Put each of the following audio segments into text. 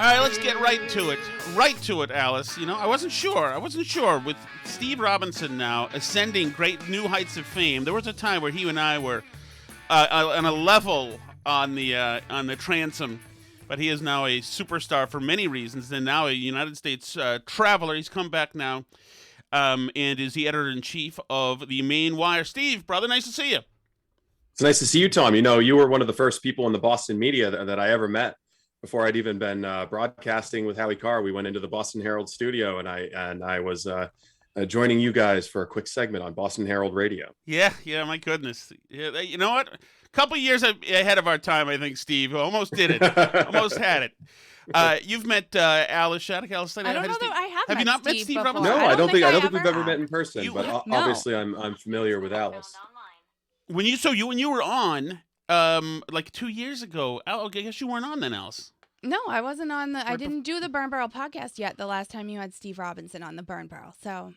right, let's get right to it. Right to it, Alice. You know, I wasn't sure. With Steve Robinson now ascending great new heights of fame, there was a time where he and I were on a level on the transom, but he is now a superstar for many reasons, and now a United States traveler. He's come back now and is the editor-in-chief of the Maine Wire. Steve, brother, nice to see you. It's nice to see you, Tom. You know, you were one of the first people in the Boston media that I ever met. Before I'd even been broadcasting with Howie Carr, we went into the Boston Herald studio, and I was joining you guys for a quick segment on Boston Herald Radio. Yeah, my goodness. Yeah, you know what? A couple years ahead of our time, I think, Steve. Almost did it. Almost had it. You've met Alice Shattuck. Alice, I don't know that I have. Have you not met Steve Robinson? No, I don't think we've ever met in person. But obviously, I'm familiar with Alice. When you were on, like 2 years ago, I guess you weren't on then, Alice. No, I wasn't on I didn't do the Burn Barrel podcast yet. The last time you had Steve Robinson on the Burn Barrel, so.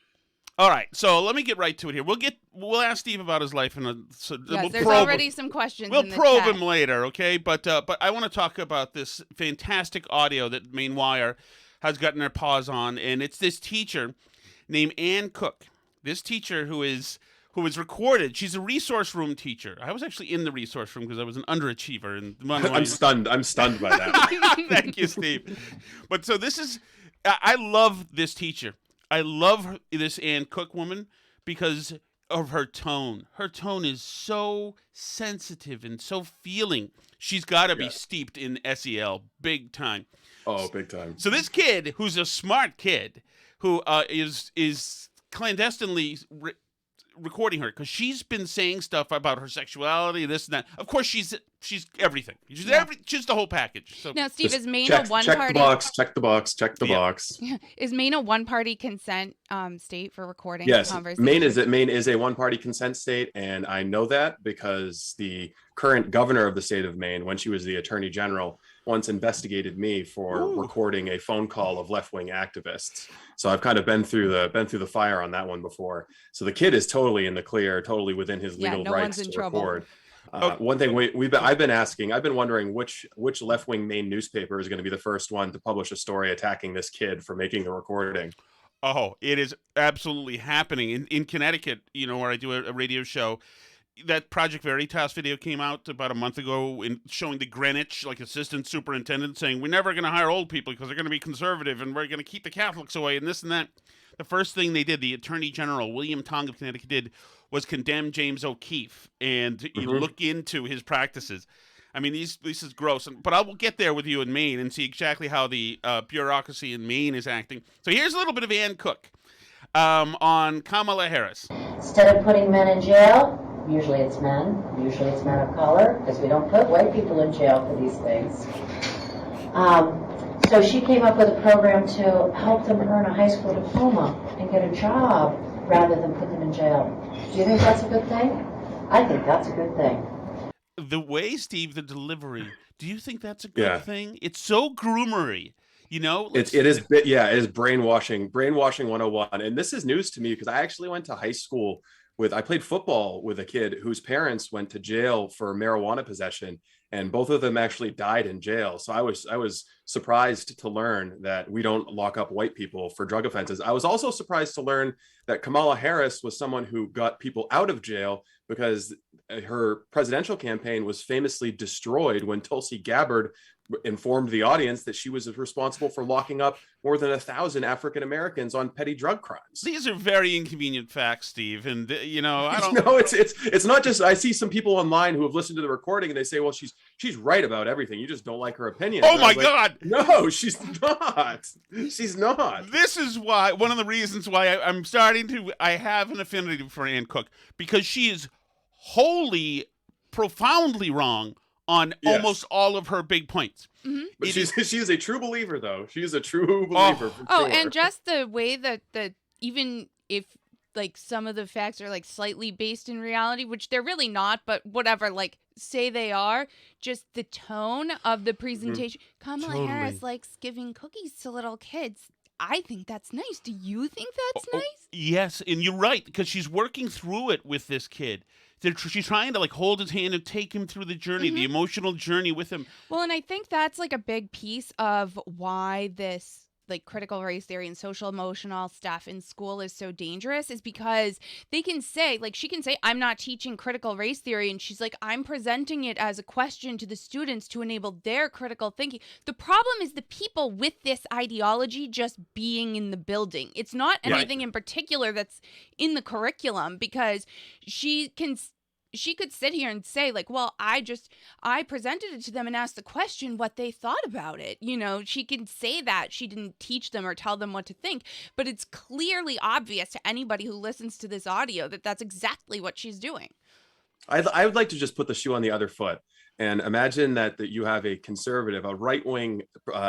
All right, so let me get right to it here. We'll ask Steve about his life there's already some questions. We'll probe him later, okay? But I want to talk about this fantastic audio that Maine Wire has gotten their paws on, and it's this teacher named Ann Cook. This teacher who was recorded. She's a resource room teacher. I was actually in the resource room because I was an underachiever. And I'm stunned by that. Thank you, Steve. But so I love this teacher. I love this Ann Cook woman because of her tone. Her tone is so sensitive and so feeling. She's got to be steeped in SEL big time. Oh, big time. So this kid, who's a smart kid, who is clandestinely recording her because she's been saying stuff about her sexuality, this and that. Of course, she's everything. She's the whole package. So now, Steve, is Maine a one-party? Check the box. Is Maine a one-party consent state for recording? Yes, conversations? Maine is a one-party consent state, and I know that because the current governor of the state of Maine, when she was the attorney general, once investigated me for recording a phone call of left-wing activists. So I've kind of been through the fire on that one before. So the kid is totally in the clear, totally within his legal rights to record. One thing I've been wondering which left-wing Maine newspaper is going to be the first one to publish a story attacking this kid for making a recording. Oh, it is absolutely happening in Connecticut. You know, where I do a radio show. That Project Veritas video came out about a month ago showing the Greenwich, like, assistant superintendent saying, we're never going to hire old people because they're going to be conservative and we're going to keep the Catholics away and this and that. The first thing they did, the Attorney General, William Tong of Connecticut, did was condemn James O'Keefe and look into his practices. I mean, this is gross. But I will get there with you in Maine and see exactly how the bureaucracy in Maine is acting. So here's a little bit of Ann Cook on Kamala Harris. Instead of putting men in jail, usually it's men of color, because we don't put white people in jail for these things. So she came up with a program to help them earn a high school diploma and get a job rather than put them in jail. Do you think that's a good thing? I think that's a good thing. The way, Steve, the delivery, do you think that's a good thing? It's so groomery. You know, it is brainwashing 101. And this is news to me because I actually went to high school I played football with a kid whose parents went to jail for marijuana possession, and both of them actually died in jail. So I was surprised to learn that we don't lock up white people for drug offenses. I was also surprised to learn that Kamala Harris was someone who got people out of jail because her presidential campaign was famously destroyed when Tulsi Gabbard informed the audience that she was responsible for locking up more than 1,000 African Americans on petty drug crimes. These are very inconvenient facts, Steve, and you know I don't. No, it's not just. I see some people online who have listened to the recording and they say, "Well, she's right about everything. You just don't like her opinion." Oh my God! No, she's not. She's not. This is why one of the reasons why I have an affinity for Ann Cook, because she is wholly, profoundly wrong on almost all of her big points. Mm-hmm. But she is a true believer, though. She is a true believer. Oh, and just the way that even if like some of the facts are like slightly based in reality, which they're really not, but whatever, like say they are, just the tone of the presentation. Kamala Harris likes giving cookies to little kids. I think that's nice. Do you think that's Oh, nice? yes, and you're right, because she's working through it with this kid. She's trying to like hold his hand and take him through the journey, the emotional journey with him. Well, and I think that's like a big piece of why this like critical race theory and social emotional stuff in school is so dangerous, is because they can say, like, she can say, I'm not teaching critical race theory, and she's like, I'm presenting it as a question to the students to enable their critical thinking. The problem is the people with this ideology just being in the building. It's not anything in particular that's in the curriculum, because she could sit here and say, like, well, I presented it to them and asked the question what they thought about it. You know, she can say that she didn't teach them or tell them what to think, but it's clearly obvious to anybody who listens to this audio that that's exactly what she's doing. I would like to just put the shoe on the other foot and imagine that you have a conservative, a right-wing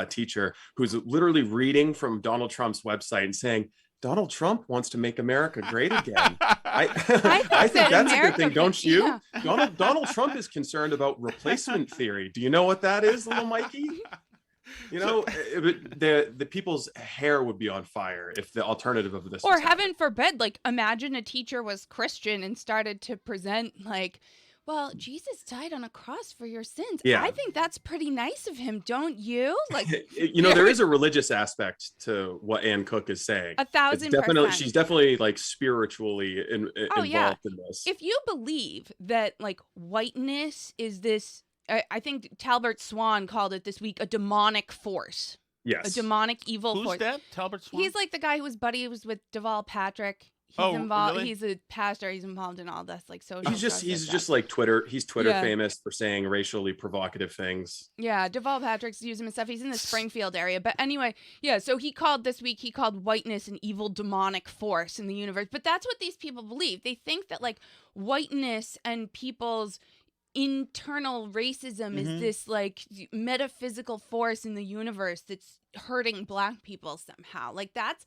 teacher who's literally reading from Donald Trump's website and saying, Donald Trump wants to make America great again. I think that's a good thing, don't you? Yeah. Donald Trump is concerned about replacement theory. Do you know what that is, little Mikey? You know, the people's hair would be on fire if the alternative of this or was heaven happening. forbid, like, imagine a teacher was Christian and started to present like, well, Jesus died on a cross for your sins. Yeah. I think that's pretty nice of him, don't you? Like, you know, there is a religious aspect to what Ann Cook is saying. 1,000%. She's definitely like spiritually involved in this. If you believe that like whiteness is this, I think Talbert Swan called it this week, a demonic force. Yes. A demonic evil force. Who's that? Talbert Swan? He's like the guy whose buddy was with Deval Patrick. He's involved. Really? He's a pastor. He's involved in all this like social. He's just like Twitter. He's Twitter famous for saying racially provocative things. Yeah, Deval Patrick's using him and stuff. He's in the Springfield area. But anyway, yeah. So he called whiteness an evil demonic force in the universe. But that's what these people believe. They think that like whiteness and people's internal racism is this like metaphysical force in the universe that's hurting Black people somehow. Like that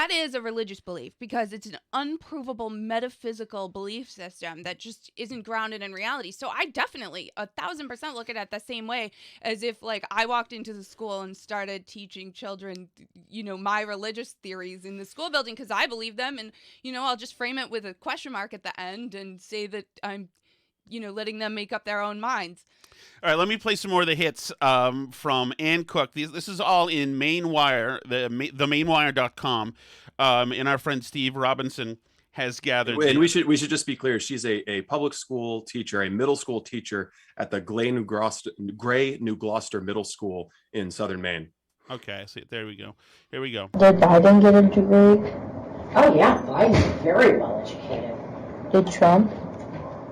is a religious belief, because it's an unprovable metaphysical belief system that just isn't grounded in reality. So I definitely 1,000% look at it the same way as if like I walked into the school and started teaching children, you know, my religious theories in the school building because I believe them. And, you know, I'll just frame it with a question mark at the end and say that I'm, you know, letting them make up their own minds. All right, let me play some more of the hits from Ann Cook. This is all in Maine Wire, the mainwire.com, and our friend Steve Robinson has gathered. And we should just be clear. She's a public school teacher, a middle school teacher at the Gray New Gloucester Middle School in southern Maine. Okay, see, there we go. Here we go. Did Biden get a degree? Oh yeah, Biden's very well educated. Did Trump?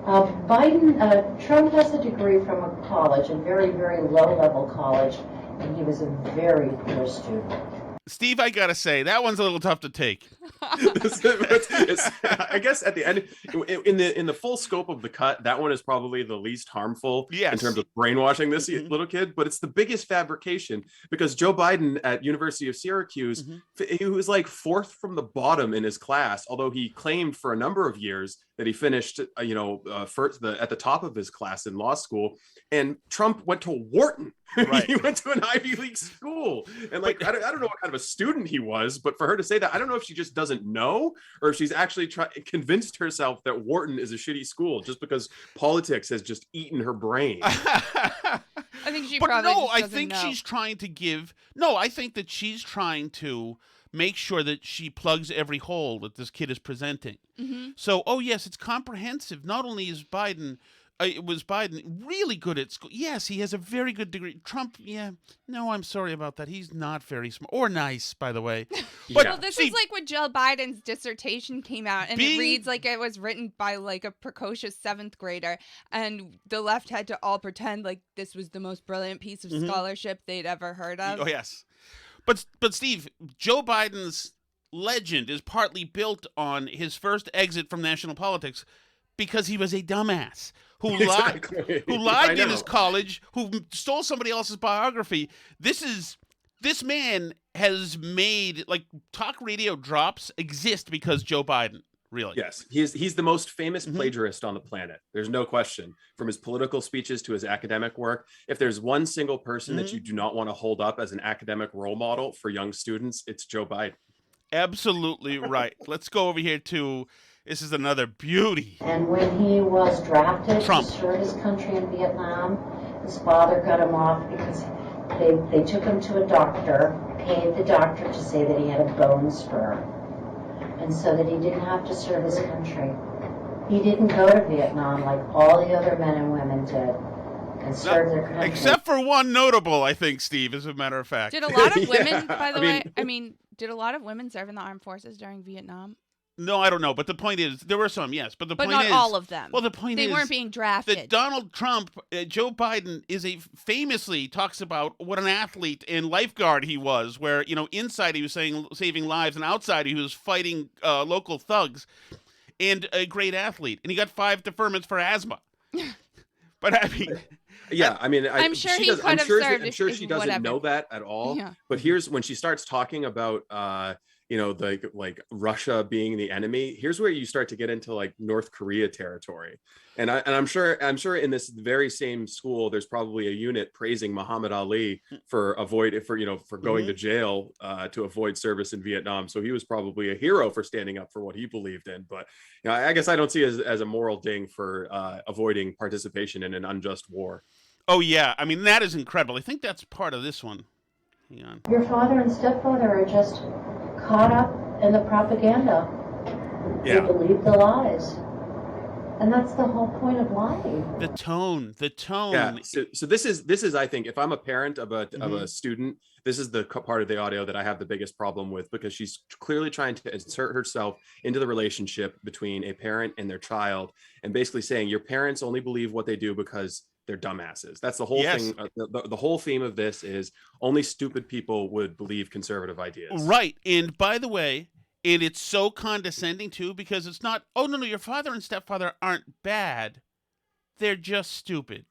Trump has a degree from a college, a very, very low-level college, and he was a very poor student. Steve, I gotta say, that one's a little tough to take. I guess at the end, in the full scope of the cut, that one is probably the least harmful in terms of brainwashing this little kid. But it's the biggest fabrication, because Joe Biden at University of Syracuse, he was like fourth from the bottom in his class, although he claimed for a number of years that he finished, first at the top of his class in law school. And Trump went to Wharton. Right. He went to an Ivy League school. And like, I don't know what kind of a student he was, but for her to say that, I don't know if she just doesn't know or if she's actually convinced herself that Wharton is a shitty school just because politics has just eaten her brain. I think she but probably no, just I doesn't think know. she's trying to give. No, I think that she's trying to make sure that she plugs every hole that this kid is presenting. So, oh yes, it's comprehensive. Not only is Biden. It was Biden really good at school. Yes, he has a very good degree. Trump, no, I'm sorry about that. He's not very smart or nice, by the way. But well, this is like when Jill Biden's dissertation came out, and it reads like it was written by like a precocious 7th grader, and the left had to all pretend like this was the most brilliant piece of scholarship they'd ever heard of. Oh yes, but Steve, Joe Biden's legend is partly built on his first exit from national politics because he was a dumbass who lied in his college, who stole somebody else's biography. This man has made, like, talk radio drops exist because Joe Biden. Really? Yes, he's the most famous plagiarist on the planet. There's no question. From his political speeches to his academic work, if there's one single person that you do not want to hold up as an academic role model for young students, it's Joe Biden. Absolutely right. Let's go over here to, this is another beauty. And when he was drafted Trump. to serve his country in Vietnam, his father cut him off because they took him to a doctor, paid the doctor to say that he had a bone spur, and so that he didn't have to serve his country. He didn't go to Vietnam like all the other men and women did and serve their country. Except for one notable, I think, Steve, as a matter of fact. Did a lot of women, Yeah, by the I way, mean- did a lot of women serve in the armed forces during Vietnam? No, I don't know. But the point is, there were some, yes. But the But point not is, all of them. Well, the point They is, weren't being drafted. that Donald Trump, Joe Biden, famously talks about what an athlete and lifeguard he was, where, inside he was saving lives, and outside he was fighting local thugs, and a great athlete. And he got 5 deferments for asthma. But I mean... Yeah, I mean, I'm sure he could have served I'm sure if she doesn't whatever. know that at all. Yeah. But here's when she starts talking about, like Russia being the enemy. Here's where you start to get into like North Korea territory. And I'm sure in this very same school, there's probably a unit praising Muhammad Ali for going to jail to avoid service in Vietnam. So he was probably a hero for standing up for what he believed in. But I guess I don't see it as a moral ding for avoiding participation in an unjust war. Oh, yeah. I mean, that is incredible. I think that's part of this one. Hang on. Your father and stepfather are just caught up in the propaganda. Yeah. They believe the lies. And that's the whole point of lying. The tone. Yeah. So this is, I think, if I'm a parent of a student, this is the part of the audio that I have the biggest problem with, because she's clearly trying to insert herself into the relationship between a parent and their child, and basically saying your parents only believe what they do because they're dumbasses. That's the whole thing. The whole theme of this is only stupid people would believe conservative ideas. Right. And by the way, and it's so condescending too, because it's not, oh, no, your father and stepfather aren't bad. They're just stupid.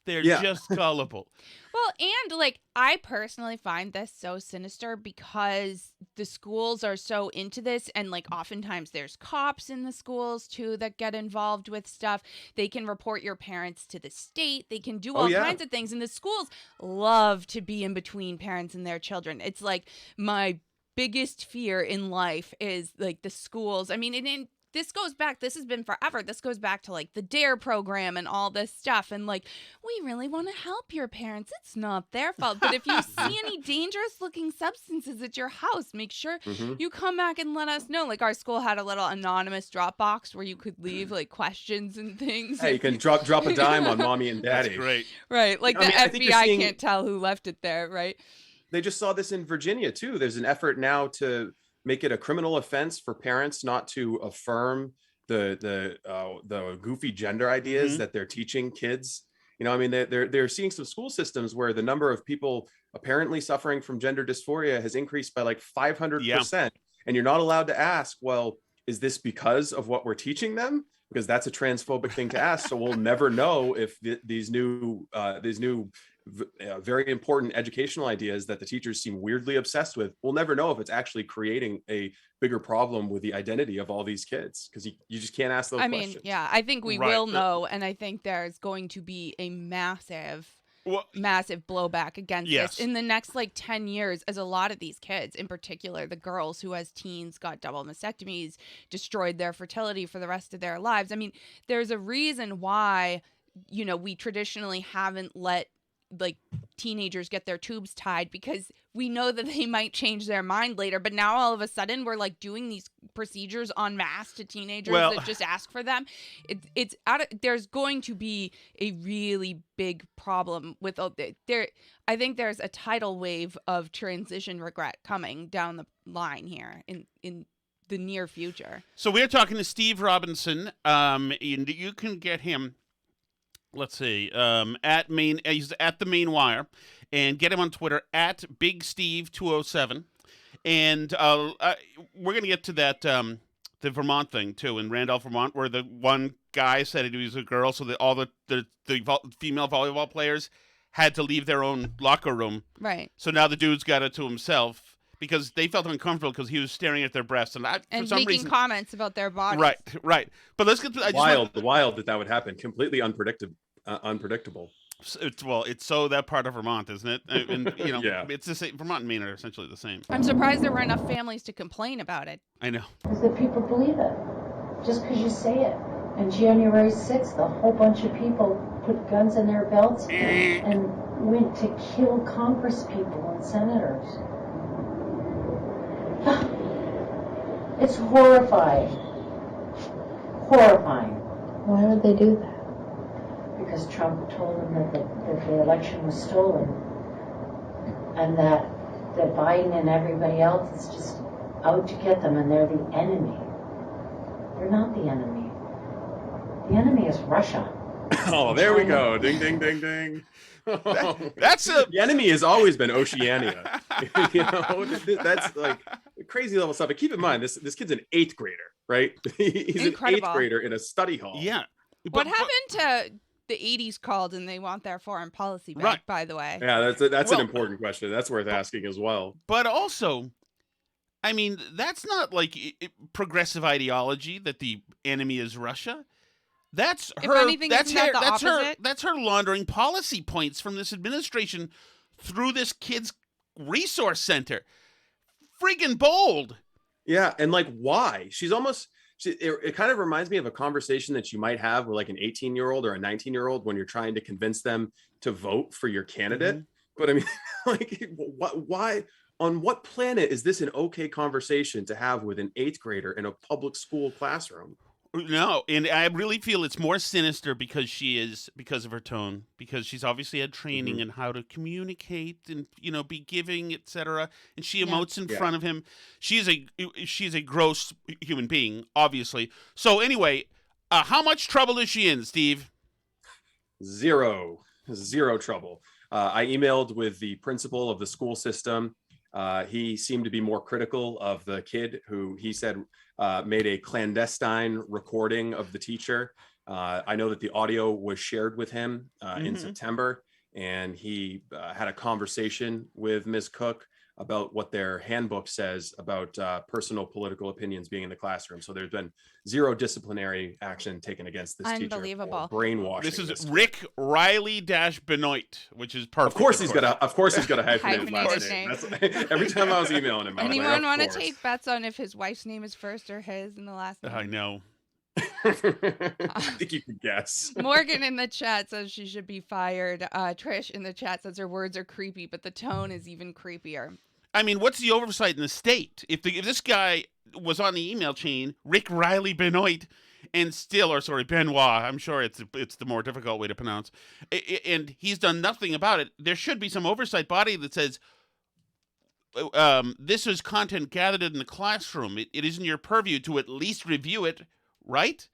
They're just gullible. Well, and I personally find this so sinister because the schools are so into this, and oftentimes there's cops in the schools too that get involved with stuff. They can report your parents to the state. They can do all kinds of things, and the schools love to be in between parents and their children. It's my biggest fear in life is the schools. I mean, this goes back, this has been forever. This goes back to the DARE program and all this stuff. And we really want to help your parents. It's not their fault. But if you see any dangerous looking substances at your house, make sure you come back and let us know. Our school had a little anonymous drop box where you could leave questions and things. Hey, you can drop a dime on mommy and daddy. That's great. Right. The FBI can't tell who left it there, right? They just saw this in Virginia too. There's an effort now to make it a criminal offense for parents not to affirm the goofy gender ideas that they're teaching kids. They're seeing some school systems where the number of people apparently suffering from gender dysphoria has increased by 500%. And you're not allowed to ask, well, is this because of what we're teaching them? Because that's a transphobic thing to ask. So we'll never know if these new very important educational ideas that the teachers seem weirdly obsessed with, we'll never know if it's actually creating a bigger problem with the identity of all these kids, because you just can't ask those questions. I think we will know, and I think there's going to be a massive blowback against this in the next 10 years, as a lot of these kids, in particular the girls who as teens got double mastectomies, destroyed their fertility for the rest of their lives. I mean, there's a reason why we traditionally haven't let teenagers get their tubes tied, because we know that they might change their mind later. But now all of a sudden we're doing these procedures en masse to teenagers that just ask for them. There's going to be a really big problem with there. I think there's a tidal wave of transition regret coming down the line here in the near future. So we're talking to Steve Robinson. And you can get him, let's see, at Maine. He's at the Maine Wire, and get him on Twitter at BigSteve207. And we're gonna get to that the Vermont thing too, in Randolph, Vermont, where the one guy said he was a girl, so that all the female volleyball players had to leave their own locker room. Right. So now the dude's got it to himself because they felt uncomfortable because he was staring at their breasts and for And some making reason, comments about their bodies. right. But let's get to Wild that would happen. Completely unpredictable. It's so that part of Vermont, isn't it? And Yeah. it's the same. Vermont and Maine are essentially the same. I'm surprised there were enough families to complain about it. I know. Because the people believe it, just because you say it. And January 6th, a whole bunch of people put guns in their belts and went to kill Congress people and senators. It's horrifying. Horrifying. Why would they do that? Because Trump told them that the election was stolen and that Biden and everybody else is just out to get them and they're the enemy. They're not the enemy. The enemy is Russia. Oh, there we go. Ding, ding, ding, ding. The enemy has always been Oceania. That's like crazy level stuff. But keep in mind, this kid's an 8th grader, right? He's Incredible. an 8th grader in a study hall. Yeah. What happened to the 80s called and they want their foreign policy back, Right. by the way? Yeah, that's an important question. That's worth asking as well. But also, I mean, that's not like progressive ideology that the enemy is Russia. That's her. If anything, that's isn't that the opposite? That's her laundering policy points from this administration through this kid's resource center. Friggin' bold. Yeah, and like why? She's almost. It kind of reminds me of a conversation that you might have with like an 18-year-old or a 19-year-old when you're trying to convince them to vote for your candidate. Mm-hmm. But I mean, like, why? On what planet is this an okay conversation to have with an 8th grader in a public school classroom? No, and I really feel it's more sinister because of her tone, because she's obviously had training in how to communicate and be giving, etc. And she emotes in front of him. She's a gross human being, obviously. So anyway, how much trouble is she in, Steve? Zero trouble. I emailed with the principal of the school system. He seemed to be more critical of the kid who he said made a clandestine recording of the teacher. I know that the audio was shared with him in September, and he had a conversation with Ms. Cook about what their handbook says about personal political opinions being in the classroom. So there's been zero disciplinary action taken against this teacher. Unbelievable. Brainwashing. This is Rick Riley Benoit, which is perfect. Of course he's got a hyphenated last name. That's, every time I was emailing him, Anyone want to take bets on if his wife's name is first or his in the last name? I know. I think you can guess. Morgan in the chat says she should be fired. Trish in the chat says her words are creepy, but the tone is even creepier. I mean, what's the oversight in the state? If this guy was on the email chain, Rick Riley Benoit, Benoit, I'm sure it's the more difficult way to pronounce, and he's done nothing about it, there should be some oversight body that says, this is content gathered in the classroom. It isn't your purview to at least review it, right?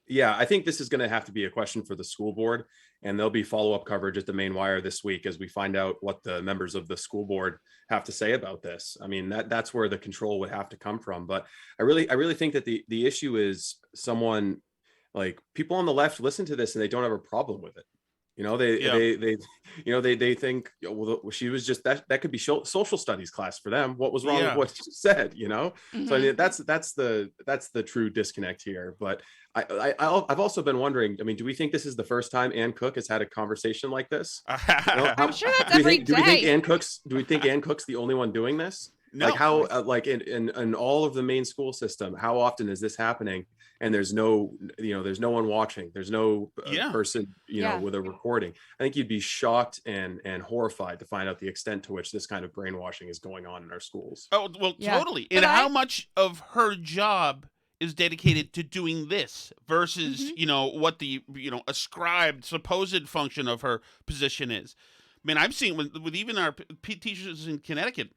Yeah, I think this is going to have to be a question for the school board, and there'll be follow-up coverage at the Maine Wire this week as we find out what the members of the school board have to say about this. I mean, that's where the control would have to come from. But I really think that the issue is someone like people on the left listen to this and they don't have a problem with it. They think, well, she was just that could be social studies class for them. What was wrong with what she said? So I mean, that's the true disconnect here. But I've also been wondering. I mean, do we think this is the first time Ann Cook has had a conversation like this? I'm sure that's every day. Do we think Ann Cook's the only one doing this? No. Like how, in all of the main school system, how often is this happening? And there's no one watching. There's no person, with a recording. I think you'd be shocked and horrified to find out the extent to which this kind of brainwashing is going on in our schools. Oh, well, totally. And how much of her job is dedicated to doing this versus, what the, ascribed supposed function of her position is. I mean, I'm seeing with even our teachers in Connecticut,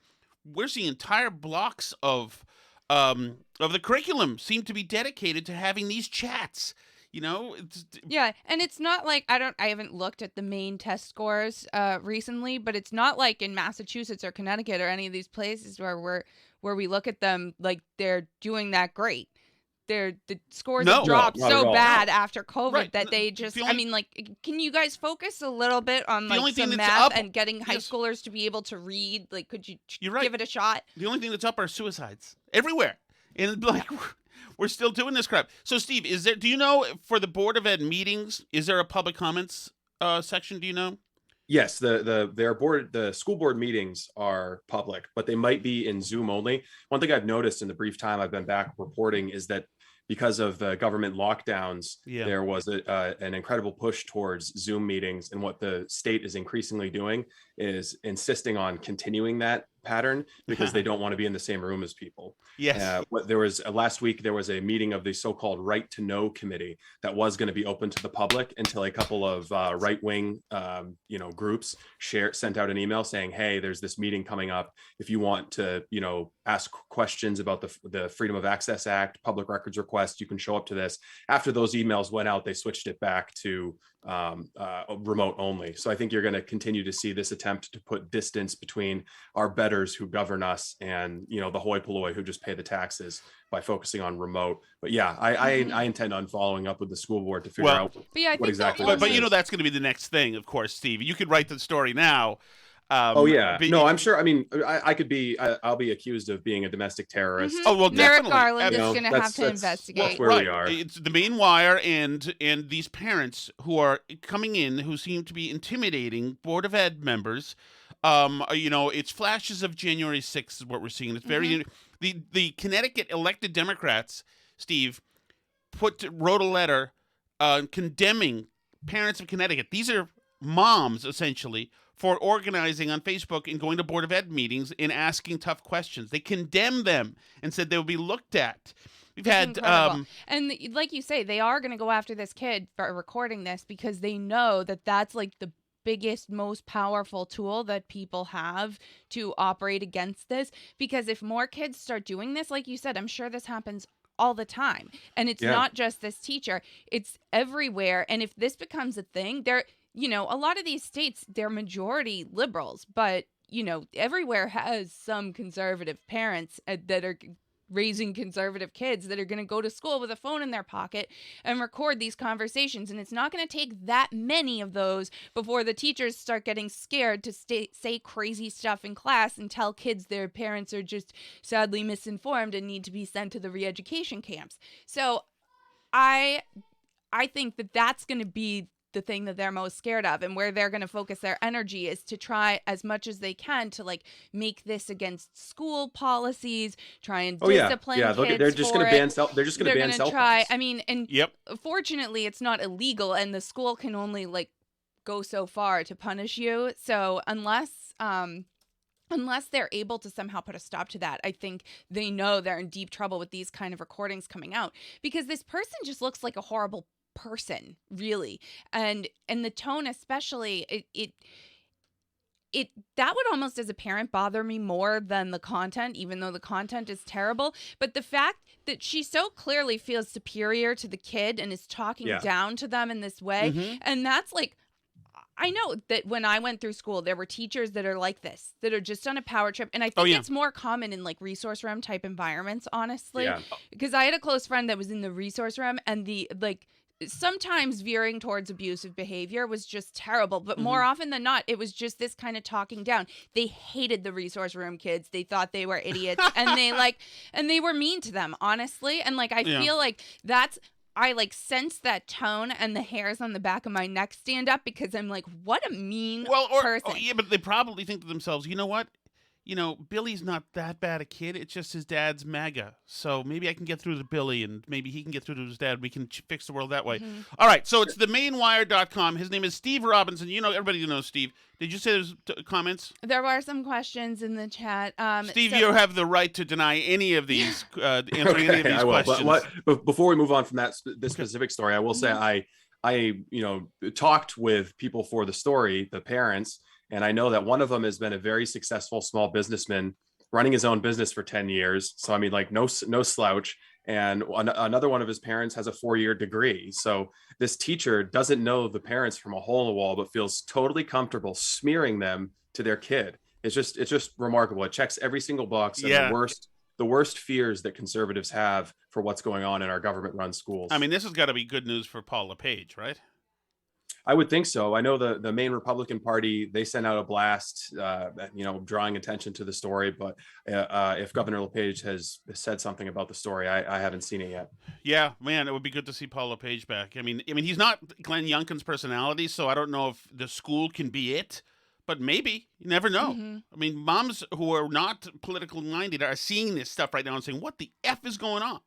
we're seeing entire blocks of the curriculum seem to be dedicated to having these chats. Yeah, and it's not like I haven't looked at the Maine test scores recently, but it's not like in Massachusetts or Connecticut or any of these places where we look at them like they're doing that great. the scores No. have dropped No, not at so all. bad after COVID Right. that they just, The only- I mean, like, can you guys focus a little bit on The only like thing some that's math up- and getting high yes. schoolers to be able to read? Like, could you You're right. give it a shot? The only thing that's up are suicides everywhere, and like we're still doing this crap. So, Steve, is there? Do you know for the Board of Ed meetings, is there a public comments section? Do you know? Yes, the school board meetings are public, but they might be in Zoom only. One thing I've noticed in the brief time I've been back reporting is that because of the government lockdowns, Yeah. there was an incredible push towards Zoom meetings. And what the state is increasingly doing is insisting on continuing that pattern because they don't want to be in the same room as people. Yes. There was last week, there was a meeting of the so-called Right to Know committee that was going to be open to the public until a couple of right-wing, groups sent out an email saying, hey, there's this meeting coming up. If you want to, ask questions about the Freedom of Access Act, public records request, you can show up to this. After those emails went out, they switched it back to remote only. So I think you're going to continue to see this attempt to put distance between our betters who govern us and the hoi polloi who just pay the taxes by focusing on remote. But yeah, I intend on following up with the school board to figure out But yeah, I think what exactly. that But this is. that's going to be the next thing, of course, Steve. You could write the story now. Oh yeah, but- no, I'm sure. I mean, I could be. I'll be accused of being a domestic terrorist. Mhm. Oh, well, Merrick definitely. Garland is You know, going to that's- have to that's- investigate. that's where we are. It's the Maine Wire and these parents who are coming in who seem to be intimidating Board of Ed members. It's flashes of January 6th is what we're seeing. It's very the Connecticut elected Democrats, Steve, wrote a letter condemning parents of Connecticut. These are moms essentially for organizing on Facebook and going to Board of Ed meetings and asking tough questions. They condemned them and said they will be looked at. We've had Incredible. And like you say, they are going to go after this kid for recording this because they know that that's like the biggest, most powerful tool that people have to operate against this. Because if more kids start doing this, like you said, I'm sure this happens all the time. And it's not just this teacher, it's everywhere. And if this becomes a thing, a lot of these states, they're majority liberals, but, everywhere has some conservative parents that are raising conservative kids that are going to go to school with a phone in their pocket and record these conversations. And it's not going to take that many of those before the teachers start getting scared to say crazy stuff in class and tell kids their parents are just sadly misinformed and need to be sent to the re-education camps. So I think that that's going to be the thing that they're most scared of, and where they're going to focus their energy is to try as much as they can to like make this against school policies, try and discipline kids. They're just going to ban cell. They're just going to ban cell try. phones. I mean, and fortunately, it's not illegal, and the school can only like go so far to punish you. So unless they're able to somehow put a stop to that, I think they know they're in deep trouble with these kind of recordings coming out, because this person just looks like a horrible person, really. And the tone especially, it that would almost as a parent bother me more than the content, even though the content is terrible. But the fact that she so clearly feels superior to the kid and is talking down to them in this way, and that's like, I know that when I went through school, there were teachers that are like this, that are just on a power trip. And I think it's more common in like resource room type environments, honestly. Yeah. Because I had a close friend that was in the resource room, and the like sometimes veering towards abusive behavior was just terrible. But more often than not, it was just this kind of talking down. They hated the resource room kids. They thought they were idiots, and they were mean to them, honestly. And like, I feel like I like sense that tone, and the hairs on the back of my neck stand up, because I'm like, what a mean person. But they probably think to themselves, you know what? Billy's not that bad a kid. It's just his dad's MAGA. So maybe I can get through to Billy, and maybe he can get through to his dad. We can fix the world that way. All right. So it's themainwire.com. His name is Steve Robinson. Everybody knows Steve. Did you say there's comments? There were some questions in the chat. Steve, you have the right to deny any of these, answering any of these questions. But before we move on from this specific story, I will say I talked with people for the story, the parents, and I know that one of them has been a very successful small businessman running his own business for 10 years. So, I mean, like no slouch. And another one of his parents has a 4-year degree. So this teacher doesn't know the parents from a hole in the wall, but feels totally comfortable smearing them to their kid. It's just remarkable. It checks every single box. And the worst fears that conservatives have for what's going on in our government-run schools. I mean, this has got to be good news for Paul LePage, right? I would think so. I know the Maine Republican Party, they sent out a blast, drawing attention to the story. But if Governor LePage has said something about the story, I haven't seen it yet. Yeah, man, it would be good to see Paul LePage back. I mean, he's not Glenn Youngkin's personality, so I don't know if the school can be it. But maybe. You never know. I mean, moms who are not politically minded are seeing this stuff right now and saying, what the F is going on?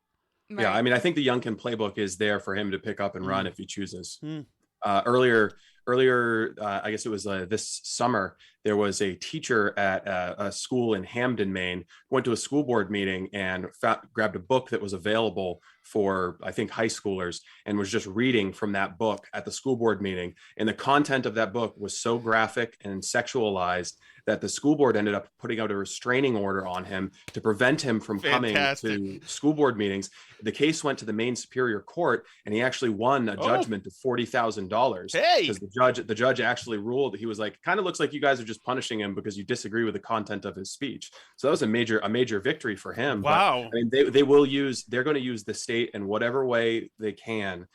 Right. Yeah, I mean, I think the Youngkin playbook is there for him to pick up and run if he chooses. Mm. Earlier, I guess it was this summer, there was a teacher at a school in Hamden, Maine, who went to a school board meeting and grabbed a book that was available for, I think, high schoolers, and was just reading from that book at the school board meeting. And the content of that book was so graphic and sexualized that the school board ended up putting out a restraining order on him to prevent him from coming to school board meetings. The case went to the Maine Superior Court, and he actually won a judgment of $40,000. Hey, because the judge actually ruled, he was like, kind of looks like you guys are just punishing him because you disagree with the content of his speech. So that was a major victory for him. Wow. But, I mean, they're going to use the state in whatever way they can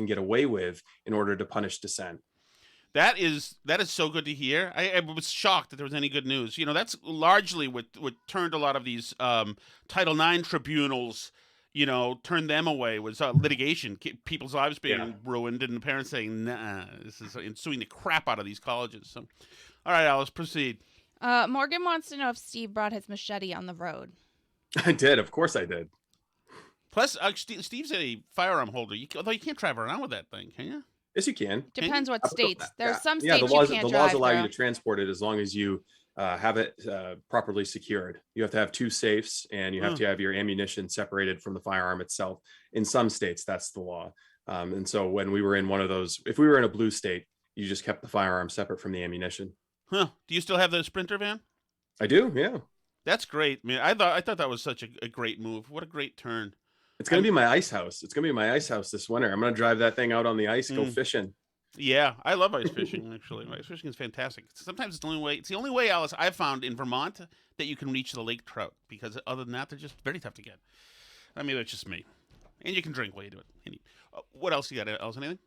get away with in order to punish dissent. That is so good to hear. I was shocked that there was any good news. You know, that's largely what turned a lot of these Title IX tribunals, you know, turned them away, was litigation, people's lives being ruined, and the parents saying, nah, this is suing the crap out of these colleges. So, all right, Alice, proceed. Morgan wants to know if Steve brought his machete on the road. I did. Of course I did. Plus, Steve's a firearm holder, although you can't drive around with that thing, can you? Yes, you can. Depends what states. There's some Yeah, states the laws, you can't the drive laws allow through. you to transport it as long as you have it properly secured. You have to have 2 safes, and you have to have your ammunition separated from the firearm itself. In some states, that's the law. And so when we were in one of those, if we were in a blue state, you just kept the firearm separate from the ammunition. Huh. Do you still have the Sprinter van? I do, yeah. That's great, man. I thought that was such a great move. What a great turn. It's going to be my ice house. It's going to be my ice house this winter. I'm going to drive that thing out on the ice, go fishing. Yeah, I love ice fishing, actually. Ice fishing is fantastic. Sometimes it's the only way, Alice, I've found in Vermont that you can reach the lake trout, because other than that, they're just very tough to get. I mean, that's just me. And you can drink while you do it. What else you got, Alice? Anything?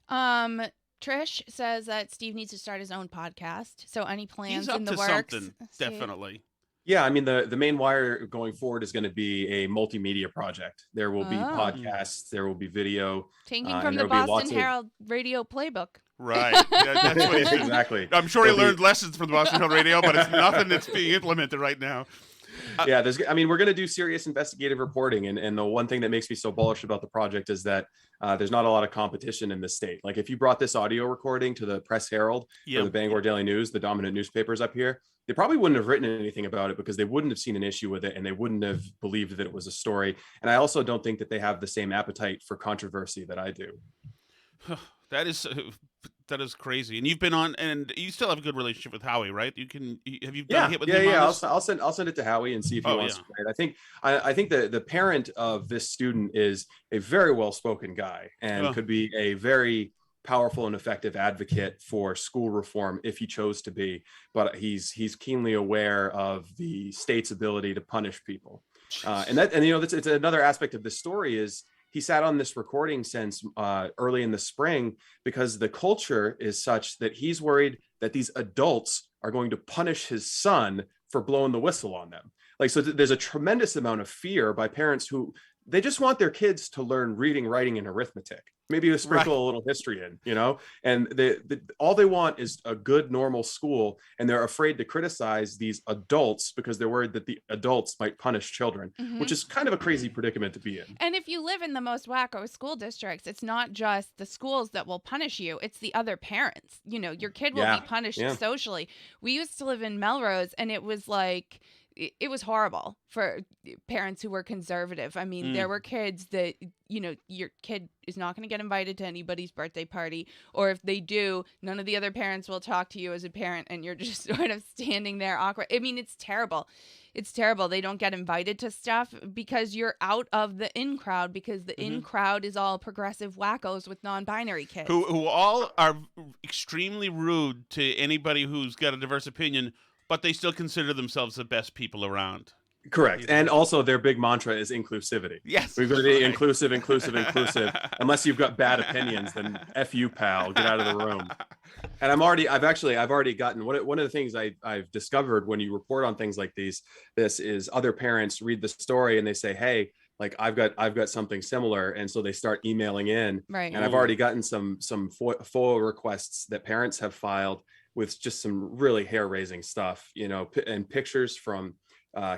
Trish says that Steve needs to start his own podcast. So any plans He's up in the to works? something, definitely. Yeah, I mean, the Main Wire going forward is going to be a multimedia project. There will be podcasts, there will be video. Taking from the Boston Herald radio playbook. Right. That's what he's exactly. I'm sure he learned lessons from the Boston Herald radio, but it's nothing that's being implemented right now. Yeah, we're going to do serious investigative reporting. And the one thing that makes me so bullish about the project is that there's not a lot of competition in the state. Like, if you brought this audio recording to the Press Herald or the Bangor Daily News, the dominant newspapers up here, they probably wouldn't have written anything about it because they wouldn't have seen an issue with it, and they wouldn't have believed that it was a story. And I also don't think that they have the same appetite for controversy that I do. That is crazy. And you've been on, and you still have a good relationship with Howie, right? Have you done a hit with him? Yeah. I'll send it to Howie and see if he wants to play it. I think the parent of this student is a very well-spoken guy and could be a very powerful and effective advocate for school reform if he chose to be, but he's keenly aware of the state's ability to punish people. It's another aspect of this story is he sat on this recording since early in the spring because the culture is such that he's worried that these adults are going to punish his son for blowing the whistle on them. Like, so there's a tremendous amount of fear by parents who they just want their kids to learn reading, writing, and arithmetic. Maybe a sprinkle a little history in, and all they want is a good, normal school. And they're afraid to criticize these adults because they're worried that the adults might punish children, which is kind of a crazy predicament to be in. And if you live in the most wacko school districts, it's not just the schools that will punish you. It's the other parents. Your kid will be punished socially. We used to live in Melrose, and it was like, it was horrible for parents who were conservative. I mean, there were kids that, your kid is not going to get invited to anybody's birthday party. Or if they do, none of the other parents will talk to you as a parent, and you're just sort of standing there awkward. I mean, it's terrible. It's terrible. They don't get invited to stuff because you're out of the in crowd, because the in crowd is all progressive wackos with non-binary kids. Who all are extremely rude to anybody who's got a diverse opinion, but they still consider themselves the best people around. Correct. And also their big mantra is inclusivity. Yes. We've got to be inclusive. Unless you've got bad opinions, then F you, pal, get out of the room. And I've already gotten one of the things I've discovered when you report on things like this is other parents read the story and they say, hey, like I've got something similar. And so they start emailing in. Right. And I've already gotten some FOIA requests that parents have filed with just some really hair-raising stuff, and pictures from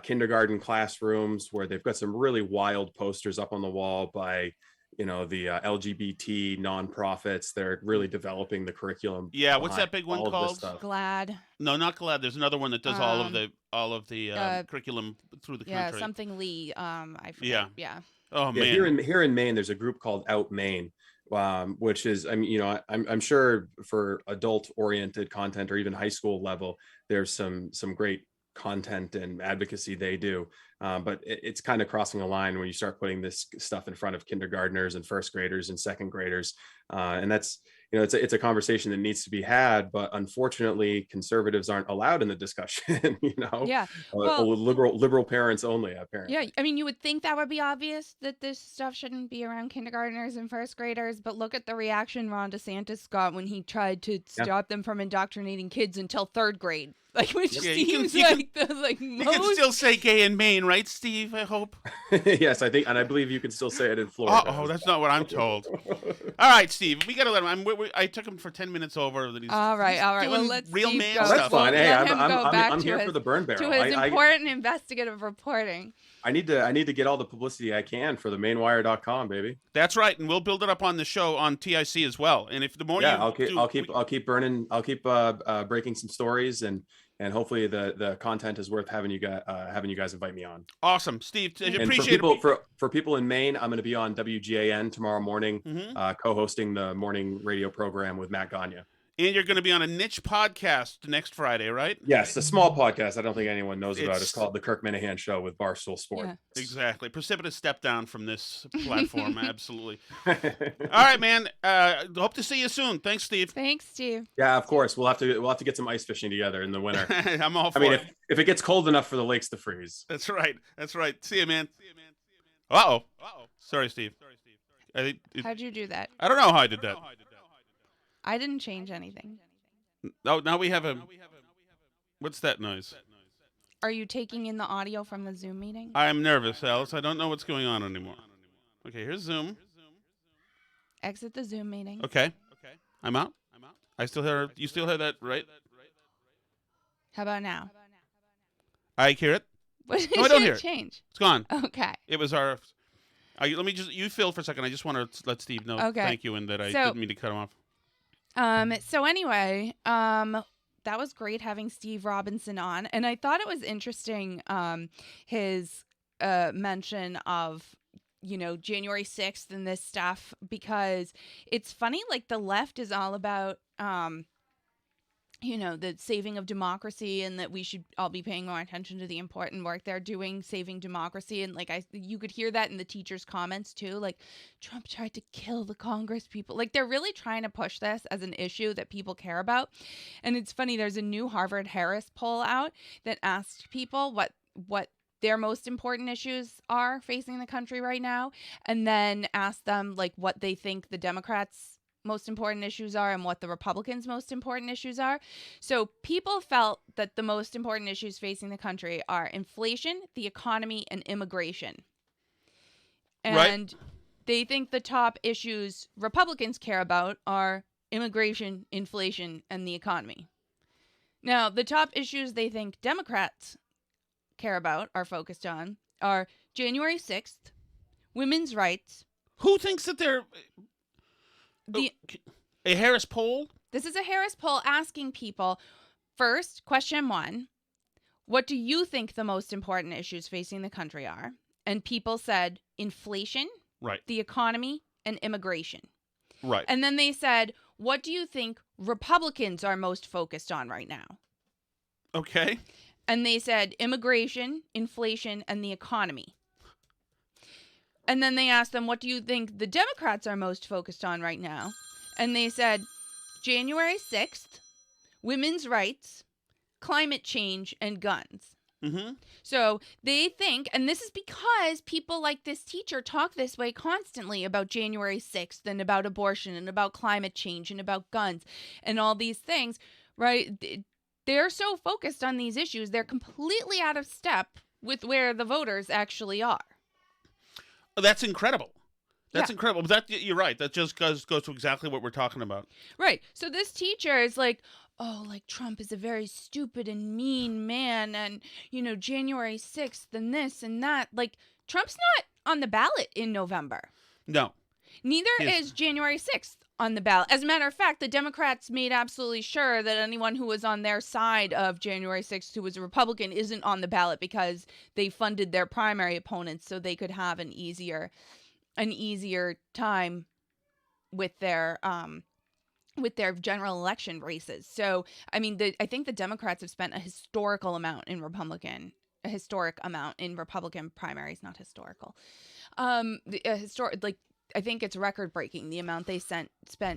kindergarten classrooms where they've got some really wild posters up on the wall by the LGBT nonprofits. They're really developing the curriculum. Yeah, what's that big one called? GLAD. No, not GLAD. There's another one that does all of the curriculum through the country. Yeah, something Lee. I forget. Yeah. Oh man. Here in Maine, there's a group called Out Maine, which is, I'm sure for adult-oriented content or even high school level, there's some great content and advocacy they do, but it's kind of crossing a line when you start putting this stuff in front of kindergartners and first graders and second graders, and that's it's a conversation that needs to be had, but unfortunately conservatives aren't allowed in the discussion. Yeah. Liberal parents only, apparently. Yeah, I mean, you would think that would be obvious that this stuff shouldn't be around kindergartners and first graders, but look at the reaction Ron DeSantis got when he tried to stop them from indoctrinating kids until third grade. Like, which seems like the most. You can still say gay in Maine, right, Steve? I hope. Yes, I think, and I believe you can still say it in Florida. Oh, that's not what I'm told. All right, Steve, we got to let him. I took him for 10 minutes over. All right. Well, let's real Steve man go. stuff. That's fine. Hey, I'm here his, for the burn barrel. To his important investigative reporting. I need to get all the publicity I can for the mainwire.com, baby. That's right, and we'll build it up on the show on TIC as well. And if the more I'll keep burning. I'll keep breaking some stories, and hopefully the content is worth having you guys invite me on. Awesome, Steve. I appreciate it. For people in Maine, I'm going to be on WGAN tomorrow morning, co-hosting the morning radio program with Matt Gagne. And you're going to be on a niche podcast next Friday, right? Yes, a small podcast I don't think anyone knows about. It's called The Kirk Minahan Show with Barstool Sport. Yeah. Exactly. Precipitous step down from this platform, absolutely. All right, man. Hope to see you soon. Thanks, Steve. Thanks, Steve. Yeah, of course. We'll have to get some ice fishing together in the winter. I'm all for it. If it gets cold enough for the lakes to freeze. That's right. See you, man. Uh-oh. Sorry, Steve. How'd you do that? I don't know how I did that. I didn't change anything. Oh, now we have a... What's that noise? Are you taking in the audio from the Zoom meeting? I'm nervous, Alice. I don't know what's going on anymore. Okay, here's Zoom. Exit the Zoom meeting. Okay. I'm out. You still hear that, right? How about now? I hear it. What No, I don't hear it. Change? It's gone. Okay. It was our... let me just... You fill for a second. I just want to let Steve know thank you and that I didn't mean to cut him off. So anyway, that was great having Steve Robinson on, and I thought it was interesting, his mention of, January 6th and this stuff, because it's funny, like the left is all about, the saving of democracy, and that we should all be paying more attention to the important work they're doing, saving democracy. And like you could hear that in the teachers' comments too. Like, Trump tried to kill the Congress people. Like, they're really trying to push this as an issue that people care about. And it's funny, there's a new Harvard-Harris poll out that asked people what their most important issues are facing the country right now, and then asked them like what they think the Democrats' most important issues are and what the Republicans' most important issues are. So people felt that the most important issues facing the country are inflation, the economy, and immigration. And they think the top issues Republicans care about are immigration, inflation, and the economy. Now, the top issues they think Democrats care about, are focused on, are January 6th, women's rights. Who thinks that they're... A Harris poll? This is a Harris poll asking people, first, question 1, what do you think the most important issues facing the country are? And people said inflation, the economy, and immigration. Right. And then they said, what do you think Republicans are most focused on right now? Okay. And they said immigration, inflation, and the economy. And then they asked them, what do you think the Democrats are most focused on right now? And they said, January 6th, women's rights, climate change, and guns. Mm-hmm. So they think, and this is because people like this teacher talk this way constantly about January 6th and about abortion and about climate change and about guns and all these things, right? They're so focused on these issues, they're completely out of step with where the voters actually are. That's incredible. That's Yeah. incredible. But you're right. That just goes to exactly what we're talking about. Right. So this teacher is like, oh, like Trump is a very stupid and mean man. And, January 6th and this and that. Like, Trump's not on the ballot in November. No. Neither Yes. is January 6th on the ballot. As a matter of fact, the Democrats made absolutely sure that anyone who was on their side of January 6th who was a Republican isn't on the ballot because they funded their primary opponents so they could have an easier time with their general election races. So, I mean, I think the Democrats have spent a historic amount in Republican primaries, not historical. I think it's record-breaking, the amount they spent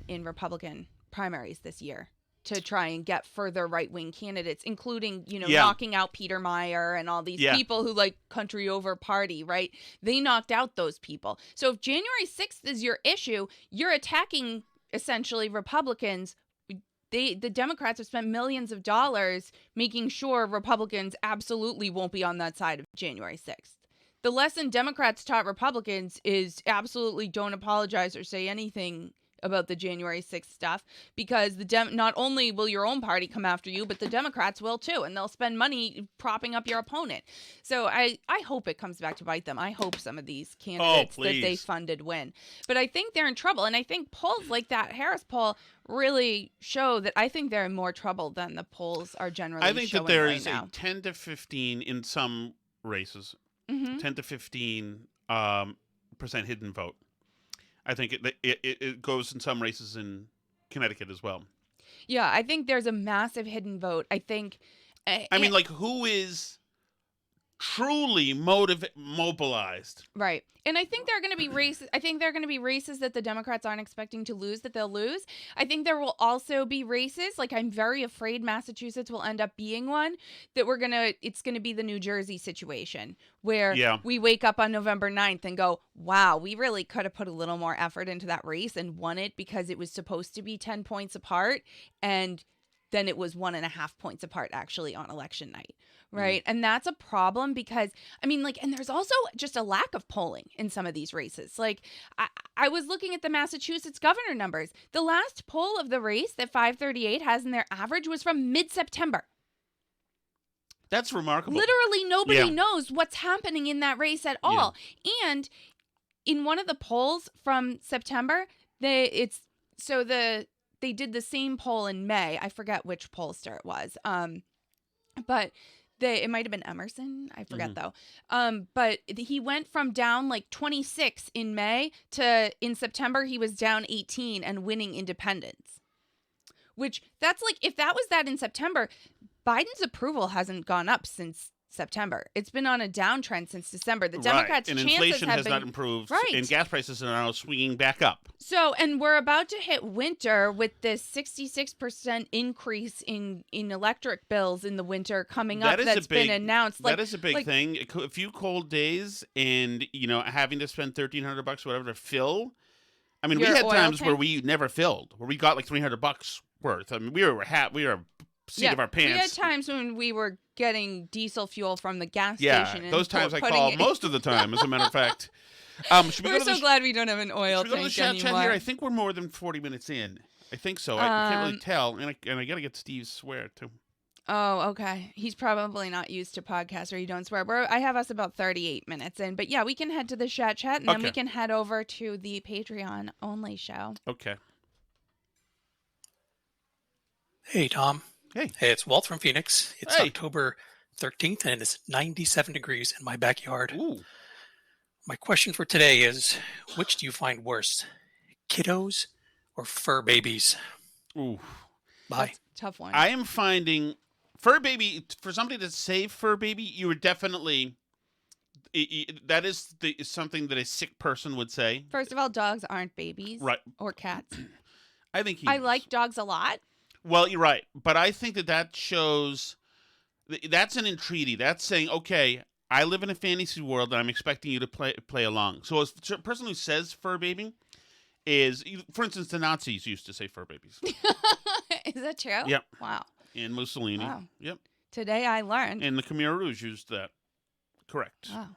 in Republican primaries this year to try and get further right-wing candidates, including, knocking out Peter Meyer and all these people who like country over party, right? They knocked out those people. So if January 6th is your issue, you're attacking essentially Republicans. The Democrats have spent millions of dollars making sure Republicans absolutely won't be on that side of January 6th. The lesson Democrats taught Republicans is absolutely don't apologize or say anything about the January 6th stuff, because not only will your own party come after you, but the Democrats will too, and they'll spend money propping up your opponent. So I hope it comes back to bite them. I hope some of these candidates that they funded win. But I think they're in trouble, and I think polls like that Harris poll really show that I think they're in more trouble than the polls are generally showing. I think that there is now. a 10 to 15 in some races, 10 to 15 percent hidden vote. I think it goes in some races in Connecticut as well. Yeah, I think there's a massive hidden vote. I think. I mean, like, who is truly mobilized? Right. And I think there are going to be races. I think there are going to be races that the Democrats aren't expecting to lose that they'll lose. I think there will also be races, like I'm very afraid Massachusetts will end up being one, that it's going to be the New Jersey situation where we wake up on November 9th and go, wow, we really could have put a little more effort into that race and won it because it was supposed to be 10 points apart. And then it was 1.5 points apart actually on election night. Right. And that's a problem because, I mean, like, and there's also just a lack of polling in some of these races. Like, I was looking at the Massachusetts governor numbers. The last poll of the race that 538 has in their average was from mid-September. That's remarkable. Literally nobody knows what's happening in that race at all. Yeah. And in one of the polls from September, they did the same poll in May. I forget which pollster it was. But it might have been Emerson. I forget though. But he went from down like 26 in May to in September, he was down 18 and winning independents. Which that's like, if that was that in September, Biden's approval hasn't gone up since September. It's been on a downtrend since December. The Democrats' and chances inflation have has been, not improved. Right. And gas prices are now swinging back up. So, and we're about to hit winter with this 66% increase in electric bills in the winter coming up that's been announced. That is a big thing. A few cold days and, having to spend $1,300 whatever to fill. I mean, we had times where we never filled, where we got like $300 worth. I mean, we were seat of our pants. We had times when we were getting diesel fuel from the gas station. Yeah, those times I call most of the time, as a matter of fact. We're so glad we don't have an oil tank anymore. Should we go to the chat here? I think we're more than 40 minutes in. I think so. I can't really tell. And I got to get Steve's swear, too. Oh, okay. He's probably not used to podcasts or you don't swear. I have us about 38 minutes in. But yeah, we can head to the chat and then we can head over to the Patreon-only show. Okay. Hey, Tom. Hey, it's Walt from Phoenix. It's October 13th, and it's 97 degrees in my backyard. Ooh. My question for today is, which do you find worse, kiddos or fur babies? Ooh. Bye. That's a tough one. I am finding fur baby, for somebody to say fur baby, you would definitely, that is something that a sick person would say. First of all, dogs aren't babies. Right. Or cats. I think I like dogs a lot. Well, you're right, but I think that shows That's an entreaty. That's saying, okay, I live in a fantasy world and I'm expecting you to play along. So a person who says fur baby is, for instance, the Nazis used to say fur babies. Is that true? Yep. Wow. And Mussolini. Wow. Yep. Today I learned. And the Khmer Rouge used that. Correct. Wow.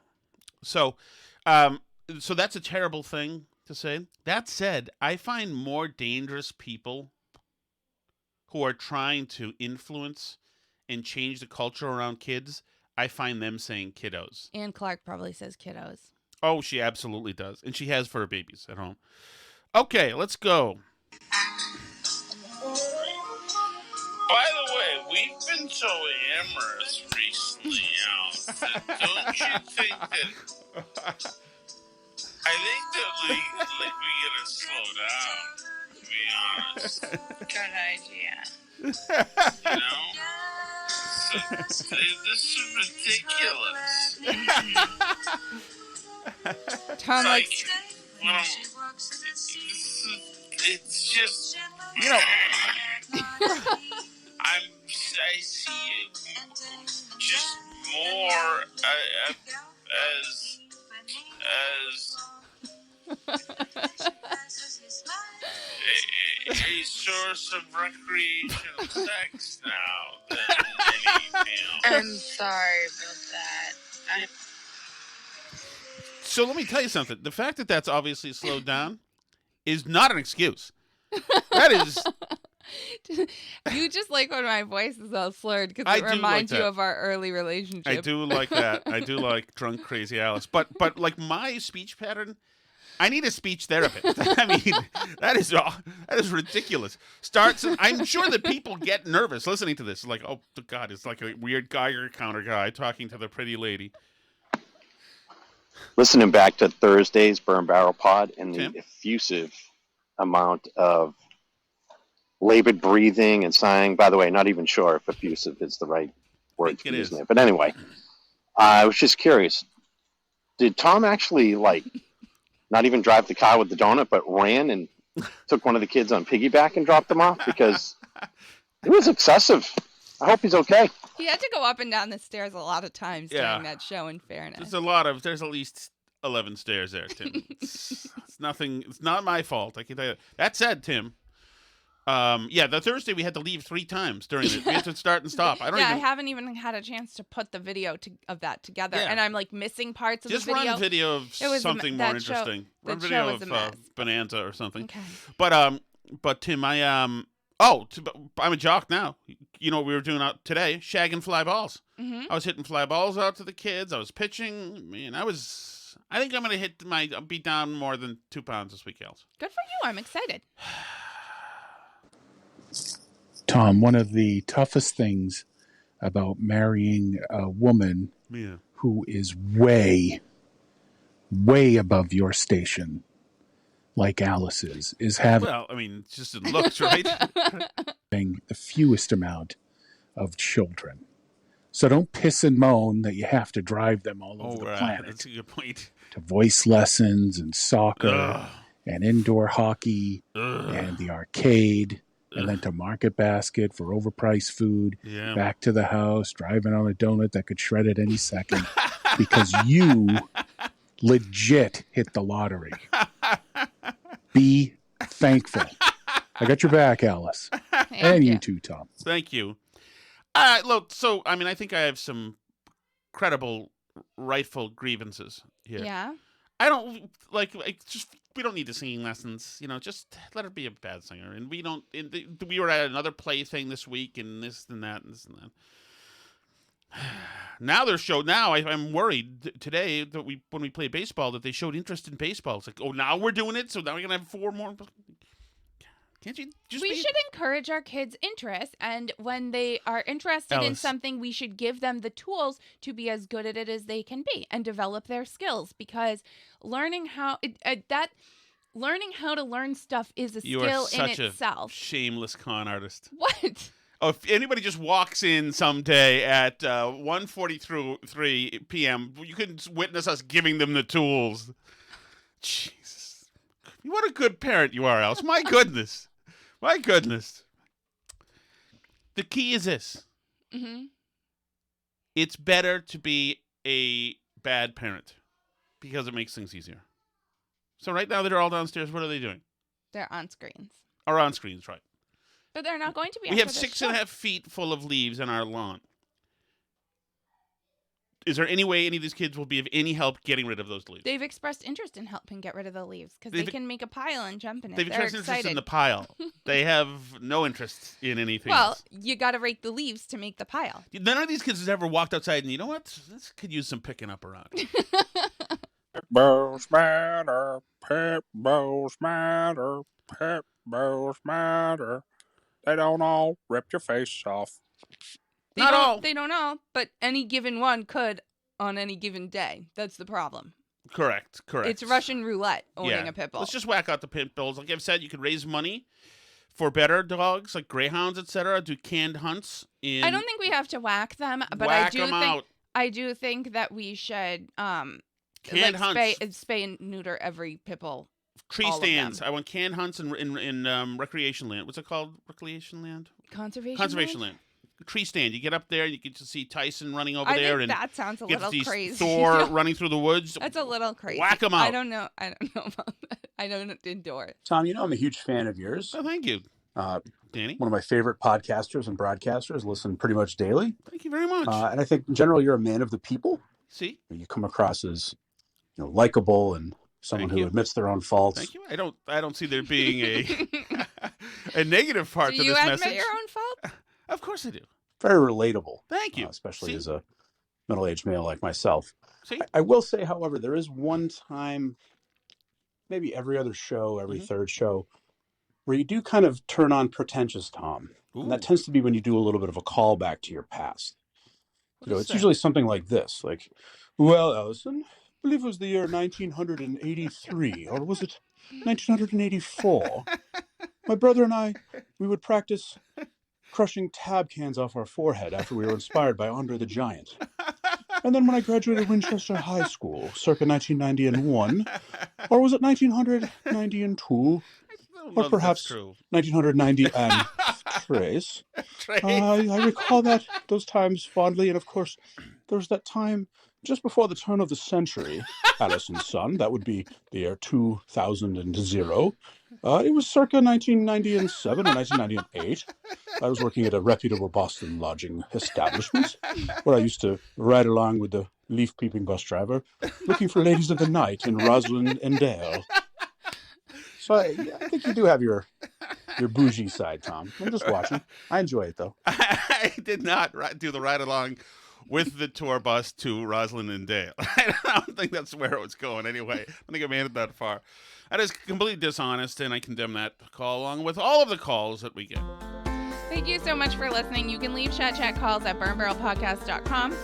So, so that's a terrible thing to say. That said, I find more dangerous people who are trying to influence and change the culture around kids. I find them saying kiddos. Ann Clark probably says kiddos. Oh, she absolutely does. And she has fur babies at home. Okay, let's go. By the way, we've been so amorous recently, don't you think that... I think that we gotta slow down, to be honest. Good idea. You know? So, this is ridiculous. Tom likes... Well, it's just... You know... I see it just more as a source of recreational sex now than anything else. I'm sorry about that. So let me tell you something. The fact that that's obviously slowed down is not an excuse. That is... You just like when my voice is all slurred because I it do like reminds you that. of our early relationship. I do like that. I do like drunk crazy Alice. But like my speech pattern, I need a speech therapist. I mean, that is ridiculous. I'm sure that people get nervous listening to this. Like, oh God, it's like a weird Geiger counter guy talking to the pretty lady. Listening back to Thursday's Burn Barrel Pod and the Tim? effusive amount of labored breathing and sighing. By the way, not even sure if effusive is the right word for using it. But anyway, I was just curious. Did Tom actually, not even drive the car with the donut, but ran and took one of the kids on piggyback and dropped them off? Because it was excessive. I hope he's okay. He had to go up and down the stairs a lot of times Yeah. during that show, in fairness. There's at least 11 stairs there, Tim. It's nothing. It's not my fault. I can tell you. That said, Tim, the Thursday we had to leave 3 times during it. We had to start and stop. I haven't even had a chance to put the video of that together, Yeah. I'm like missing parts of Just the video. run video of something more interesting. Run video of Bonanza or something. Okay. But Tim, I'm a jock now. You know what we were doing out today? Shagging fly balls. Mm-hmm. I was hitting fly balls out to the kids. I was pitching. Man, I think I'm gonna be down more than 2 pounds this week, Alice. Good for you. I'm excited. Tom, one of the toughest things about marrying a woman who is way, way above your station, like Alice is having Well, I mean, it's just it looks, right? the fewest amount of children. So don't piss and moan that you have to drive them all over the planet. That's a good point. To voice lessons and soccer and indoor hockey and the arcade. And then to Market Basket for overpriced food, back to the house, driving on a donut that could shred at any second because you legit hit the lottery. Be thankful. I got your back, Alice. And you too, Tom. Thank you. Look, so, I mean, I think I have some credible, rightful grievances here. Yeah. I don't, we don't need the singing lessons, just let her be a bad singer. And we were at another play thing this week and this and that and this and that. Now I'm worried today that when we play baseball that they showed interest in baseball. It's like, oh, now we're doing it, so now we're going to have 4 more. Can't you just We should encourage our kids' interest, and when they are interested in something, we should give them the tools to be as good at it as they can be and develop their skills, because learning how to learn stuff is a skill in itself. You are such a shameless con artist. What? Oh, if anybody just walks in someday at 1:43 p.m., you can witness us giving them the tools. Jesus. What a good parent you are, Alice. My goodness. My goodness. The key is this. Mm-hmm. it's better to be a bad parent because it makes things easier. So right now they're all downstairs. What are they doing? They're on screens. Or on screens, right. But they're not going to be. We have after this 6.5 feet full of leaves on our lawn. Is there any way any of these kids will be of any help getting rid of those leaves? They've expressed interest in helping get rid of the leaves because they can make a pile and jump in it. They've They're expressed excited. interest in the pile. They have no interest in anything Well, else. you got to rake the leaves to make the pile. None of these kids has ever walked outside and, you know what? This could use some picking up around. Bows matter, pet bows matter, pet bows matter. They don't all rip your face off. Not all. They don't all, but any given one could on any given day. That's the problem. Correct. It's Russian roulette owning a pit bull. Let's just whack out the pit bulls. Like I've said, you could raise money for better dogs, like greyhounds, etc. Do canned hunts. I don't think we have to whack them, but I do think that we should canned hunts. spay and neuter every pit bull. Tree stands. I want canned hunts in recreation land. What's it called? Recreation land? Conservation land. Tree stand. You get up there and you get to see Tyson running over there, and that sounds a little crazy. Thor running through the woods. That's a little crazy. Whack them out. I don't know about that. I don't endure it. Tom, you know I'm a huge fan of yours. Oh, thank you, Danny. One of my favorite podcasters and broadcasters. Listen pretty much daily. Thank you very much. And I think in general you're a man of the people. See, you come across as likable and someone who admits their own faults. Thank you. I don't see there being a negative part to this message. Do you admit your own fault? Of course I do. Very relatable. Thank you. Especially as a middle-aged male like myself. See? I will say, however, there is one time, maybe every other show, every third show, where you do kind of turn on pretentious Tom. Ooh. And that tends to be when you do a little bit of a callback to your past. It's usually something like this, like, well, Allison, I believe it was the year 1983, or was it 1984? My brother and I, we would practice crushing tab cans off our forehead after we were inspired by Andre the Giant. And then when I graduated Winchester High School, circa 1991, or was it 1992, or perhaps 1990 and trace. I recall those times fondly, and of course, there was that time just before the turn of the century, Allison's son, that would be the year 2000. It was circa 1997 or 1998. I was working at a reputable Boston lodging establishment where I used to ride along with the leaf-peeping bus driver looking for ladies of the night in Roslyn and Dale. So I think you do have your bougie side, Tom. I'm just watching. I enjoy it, though. I did not do the ride along with the tour bus to Roslyn and Dale. I don't think that's where it was going anyway. I don't think I made it that far. That is completely dishonest, and I condemn that call along with all of the calls that we get. Thank you so much for listening. You can leave chat calls at burnbarrelpodcast.com.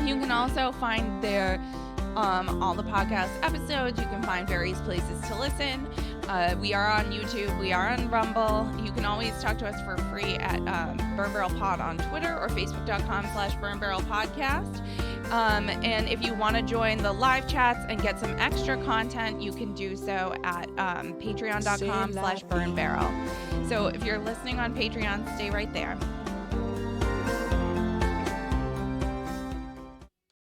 You can also find there all the podcast episodes. You can find various places to listen. We are on YouTube. We are on Rumble. You can always talk to us for free at Burn Barrel Pod on Twitter or Facebook.com/BurnBarrelPodcast. And if you want to join the live chats and get some extra content, you can do so at Patreon.com/BurnBarrel. So if you're listening on Patreon, stay right there.